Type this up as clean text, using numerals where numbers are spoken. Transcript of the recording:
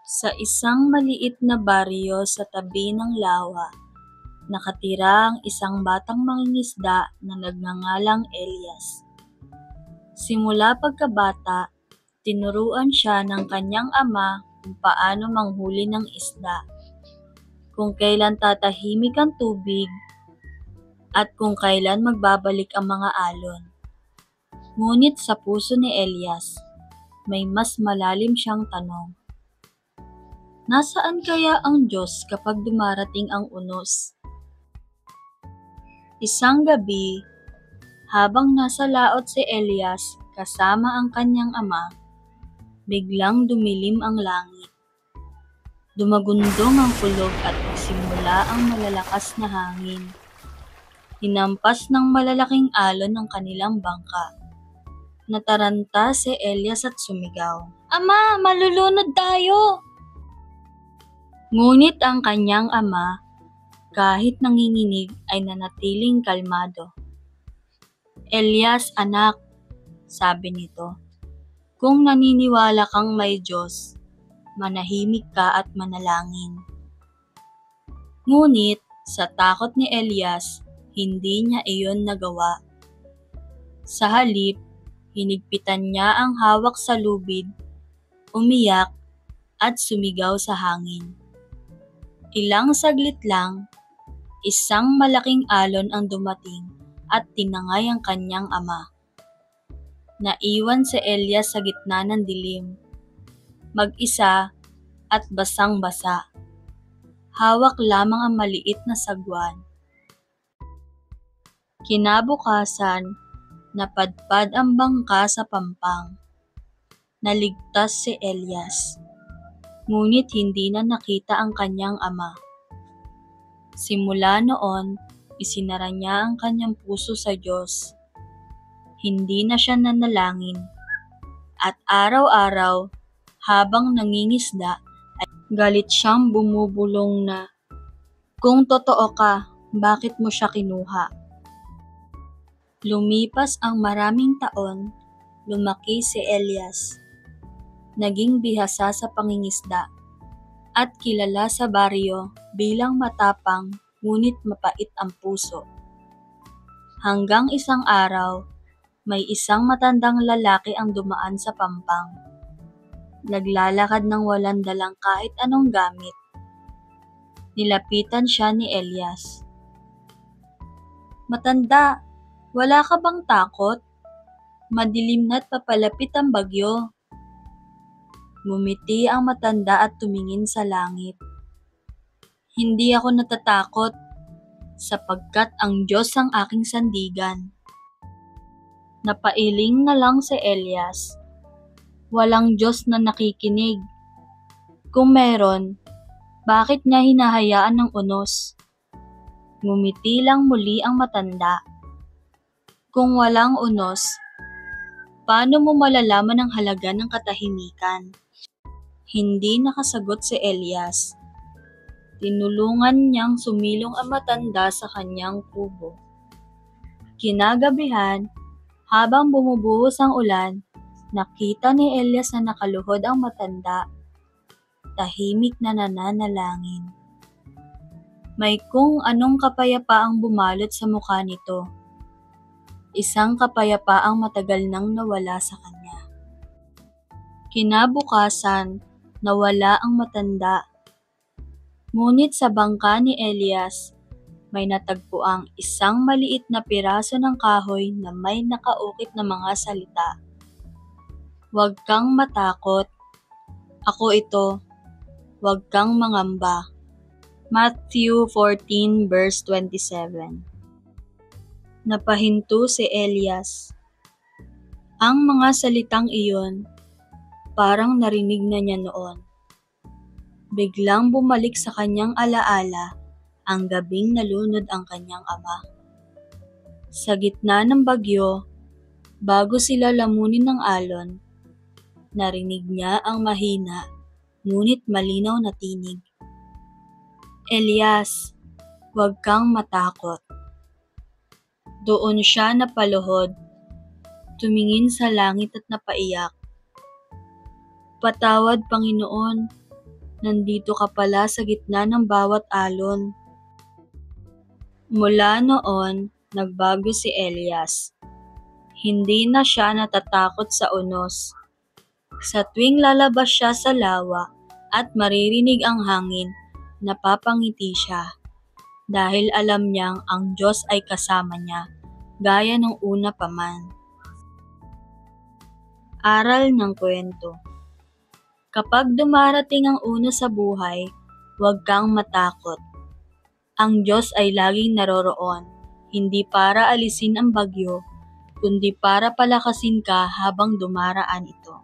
Sa isang maliit na baryo sa tabi ng lawa, nakatira ang isang batang mangingisda na nagngangalang Elias. Simula pagkabata, tinuruan siya ng kanyang ama kung paano manghuli ng isda, kung kailan tatahimik ang tubig, at kung kailan magbabalik ang mga alon. Ngunit sa puso ni Elias, may mas malalim siyang tanong. Nasaan kaya ang Diyos kapag dumarating ang unos? Isang gabi, habang nasa laot si Elias kasama ang kanyang ama, biglang dumilim ang langit. Dumagundong ang kulog at nagsimula ang malalakas na hangin. Hinampas ng malalaking alon ang kanilang bangka. Nataranta si Elias at sumigaw, "Ama, malulunod tayo!" Ngunit ang kanyang ama, kahit nanginginig ay nanatiling kalmado. "Elias, anak," sabi nito, "kung naniniwala kang may Diyos, manahimik ka at manalangin." Ngunit sa takot ni Elias, hindi niya iyon nagawa. Sa halip, hinigpitan niya ang hawak sa lubid, umiyak, at sumigaw sa hangin. Ilang saglit lang, isang malaking alon ang dumating at tinangay ang kanyang ama. Naiwan si Elias sa gitna ng dilim, mag-isa at basang-basa. Hawak lamang ang maliit na sagwan. Kinabukasan, napadpad ang bangka sa pampang. Naligtas si Elias, ngunit hindi na nakita ang kanyang ama. Simula noon, isinara niya ang kanyang puso sa Diyos. Hindi na siya nanalangin, at araw-araw, habang nangingisda, ay galit siyang bumubulong na, "Kung totoo ka, bakit mo siya kinuha?" Lumipas ang maraming taon, lumaki si Elias. Naging bihasa sa pangingisda, at kilala sa baryo bilang matapang ngunit mapait ang puso. Hanggang isang araw, may isang matandang lalaki ang dumaan sa pampang. Naglalakad ng walang dalang kahit anong gamit. Nilapitan siya ni Elias. "Matanda, wala ka bang takot? Madilim na't papalapit ang bagyo." Ngumiti ang matanda at tumingin sa langit. "Hindi ako natatakot, sapagkat ang Diyos ang aking sandigan." Napailing na lang si Elias. Walang Diyos na nakikinig. Kung meron, bakit niya hinahayaan ng unos? Ngumiti lang muli ang matanda. "Kung walang unos, paano mo malalaman ang halaga ng katahimikan?" Hindi nakasagot si Elias. Tinulungan niyang sumilong ang matanda sa kanyang kubo. Kinagabihan, habang bumubuhos ang ulan, nakita ni Elias na nakaluhod ang matanda. Tahimik na nananalangin. May kung anong kapayapaang bumalot sa mukha nito. Isang kapayapaang matagal nang nawala sa kanya. Kinabukasan, nawala ang matanda. Ngunit sa bangka ni Elias, may natagpuang isang maliit na piraso ng kahoy na may nakaukit na mga salita. "Huwag kang matakot. Ako ito. Huwag kang mangamba." Matthew 14 verse 27. Napahinto si Elias. Ang mga salitang iyon, parang narinig na niya noon. Biglang bumalik sa kanyang alaala ang gabing nalunod ang kanyang ama. Sa gitna ng bagyo, bago sila lamunin ng alon, narinig niya ang mahina ngunit malinaw na tinig. "Elias, huwag kang matakot." Doon siya napaluhod, tumingin sa langit at napaiyak. "Patawad, Panginoon, nandito ka pala sa gitna ng bawat alon. Mula noon, nagbago si Elias. Hindi na siya natatakot sa unos. Sa tuwing lalabas siya sa lawa at maririnig ang hangin, napapangiti siya. Dahil alam niyang ang Diyos ay kasama niya, gaya ng una pa man. Aral ng kwento. Kapag dumarating ang unos sa buhay, huwag kang matakot. Ang Diyos ay laging naroroon, hindi para alisin ang bagyo, kundi para palakasin ka habang dumaraan ito.